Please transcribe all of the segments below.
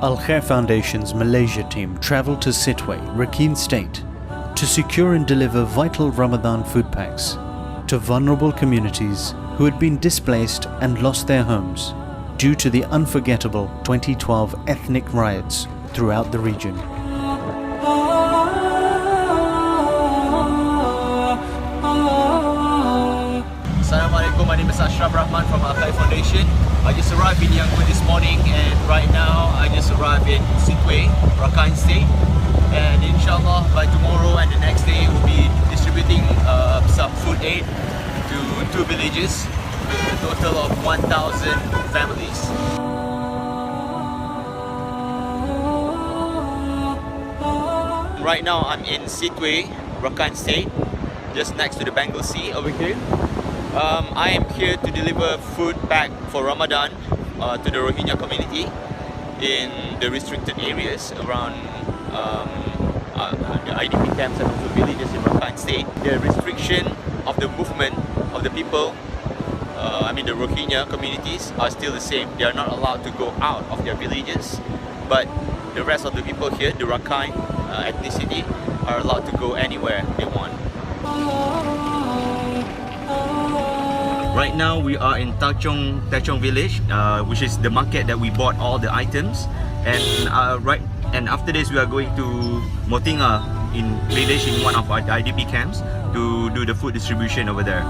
Al-Khair Foundation's Malaysia team travelled to Sittwe, Rakhine State, to secure and deliver vital Ramadan food packs to vulnerable communities who had been displaced and lost their homes due to the unforgettable 2012 ethnic riots throughout the region. Assalamualaikum, my name is Ashraf Rahman from Al-Khair Foundation. I just arrived in Yangon this morning, and right now I just arrived in Sittwe, Rakhine State, and inshallah by tomorrow and the next day we'll be distributing some food aid to 2 villages with a total of 1,000 families. Right now I'm in Sittwe, Rakhine State, just next to the Bengal Sea over here. I am here to deliver food pack for Ramadan to the Rohingya community in the restricted areas around the IDP camps and also villages in Rakhine State. The restriction of the movement of the people, the Rohingya communities, are still the same. They are not allowed to go out of their villages, but the rest of the people here, the Rakhine ethnicity, are allowed to go anywhere they want. Right now we are in Tachong village, which is the market that we bought all the items, and after this we are going to Motinga village in one of our IDP camps to do the food distribution over there.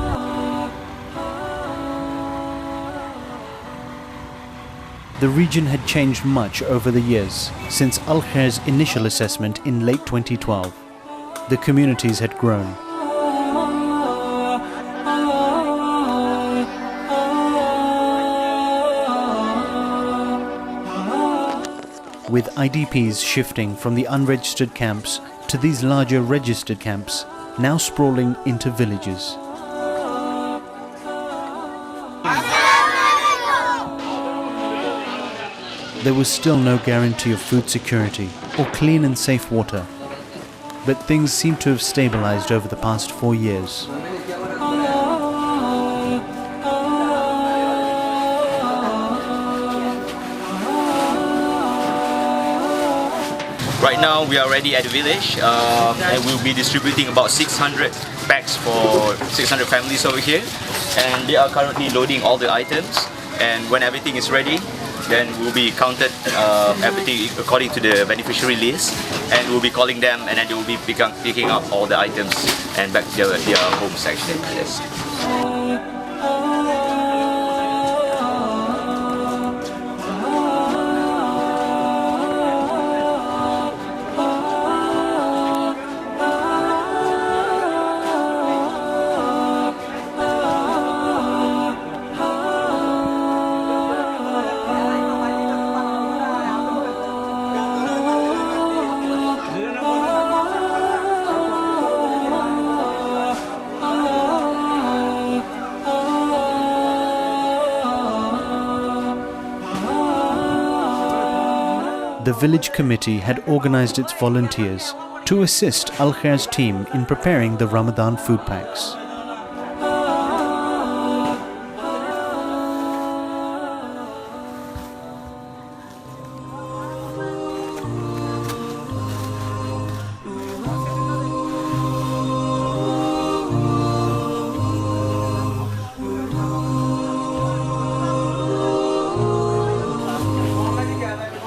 The region had changed much over the years since Al-Khair's initial assessment in late 2012. The communities had grown. With IDPs shifting from the unregistered camps to these larger registered camps, now sprawling into villages. There was still no guarantee of food security or clean and safe water, but things seem to have stabilized over the past 4 years. Right now we are already at the village, and we'll be distributing about 600 packs for 600 families over here, and they are currently loading all the items, and when everything is ready, then we'll be counted everything according to the beneficiary list, and we'll be calling them, and then they will be picking up all the items and back to their homes actually. Yes. The village committee had organized its volunteers to assist Al-Khair's team in preparing the Ramadan food packs.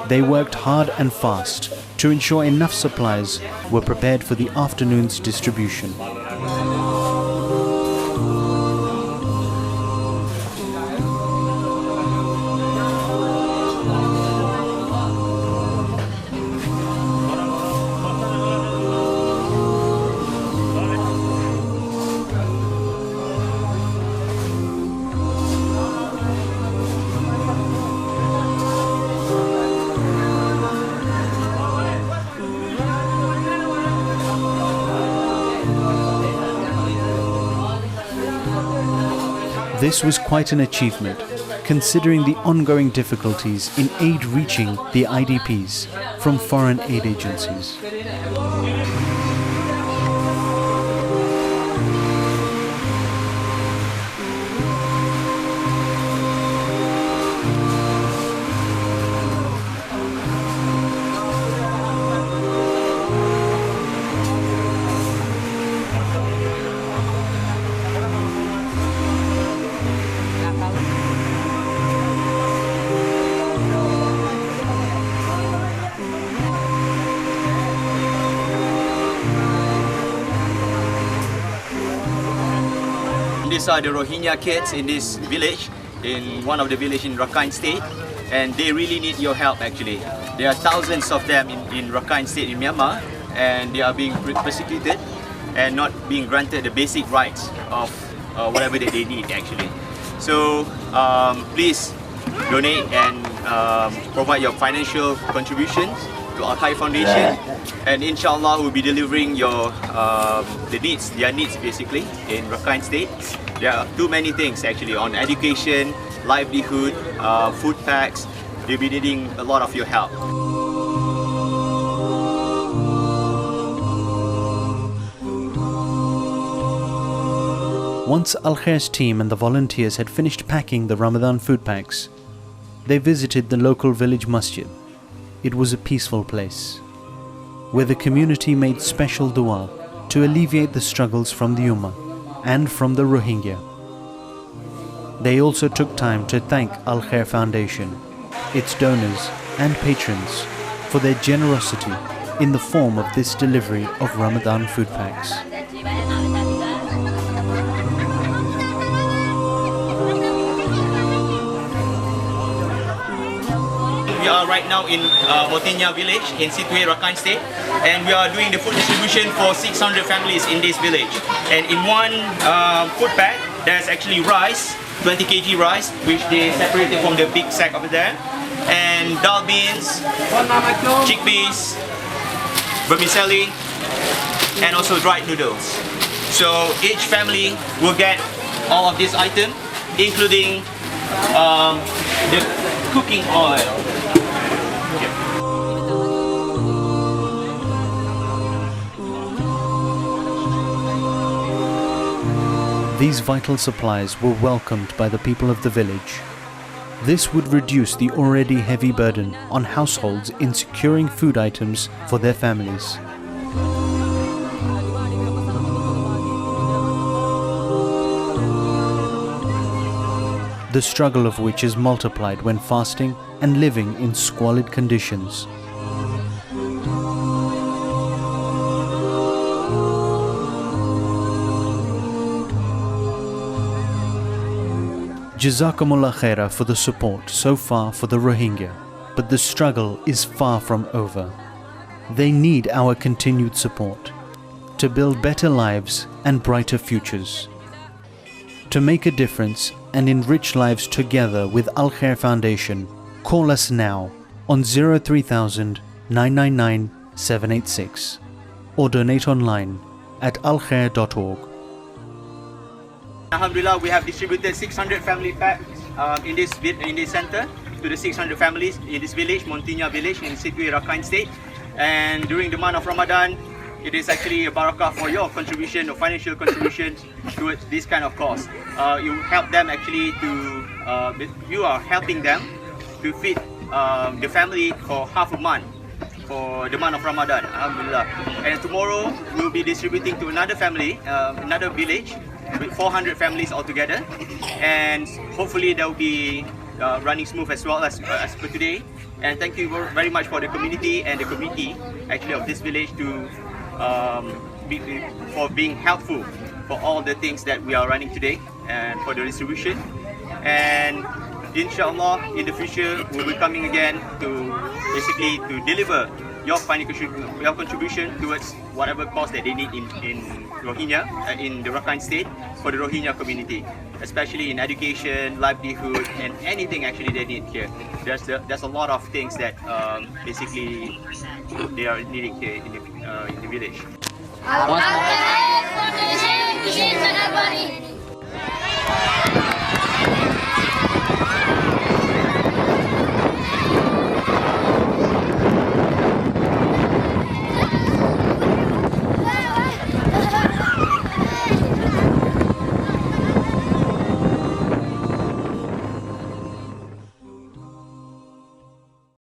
They worked hard and fast to ensure enough supplies were prepared for the afternoon's distribution. This was quite an achievement, considering the ongoing difficulties in aid reaching the IDPs from foreign aid agencies. these are the Rohingya kids in this village, in one of the villages in Rakhine State, and they really need your help actually. There are thousands of them in Rakhine State in Myanmar, and they are being persecuted and not being granted the basic rights of whatever that they need actually. So please donate and provide your financial contributions to Al-Khair Foundation, and inshallah we'll be delivering your their needs basically in Rakhine State. There are too many things actually on education, livelihood, food packs. They'll be needing a lot of your help. Once Al-Khair's team and the volunteers had finished packing the Ramadan food packs, they visited the local village masjid. It was a peaceful place, where the community made special dua to alleviate the struggles from the Ummah and from the Rohingya. They also took time to thank Al-Khair Foundation, its donors and patrons for their generosity in the form of this delivery of Ramadan food packs. We are right now in Motinya village in Situay, Rakhine State, and we are doing the food distribution for 600 families in this village. And in one food pack, there's actually rice, 20 kg rice, which they separated from the big sack over there, and dal beans, chickpeas, vermicelli, and also dried noodles. So each family will get all of these items, including the cooking oil. These vital supplies were welcomed by the people of the village. This would reduce the already heavy burden on households in securing food items for their families. The struggle of which is multiplied when fasting and living in squalid conditions. Jazakumullah khaira for the support so far for the Rohingya, but the struggle is far from over. They need our continued support to build better lives and brighter futures. To make a difference and enrich lives together with Al-Khair Foundation, call us now on 03000 999 786 or donate online at alkhair.org. Alhamdulillah, we have distributed 600 family packs in this center to the 600 families in this village, Motinya village in Situay, Rakhine State. And during the month of Ramadan, it is actually a barakah for your contribution or financial contributions towards this kind of cause. You help them actually to, you are helping them to feed the family for half a month for the month of Ramadan, Alhamdulillah. And tomorrow we'll be distributing to another family, another village with 400 families altogether, and hopefully they'll be running smooth as well as per today. And thank you very much for the community and the committee actually of this village to for being helpful for all the things that we are running today and for the distribution. And inshallah in the future we'll be coming again to basically to deliver your contribution towards whatever cause that they need in Rohingya, in the Rakhine State, for the Rohingya community, especially in education, livelihood, and anything actually they need here. There's a lot of things that basically they are needing here in the village. Al-Khair Foundation,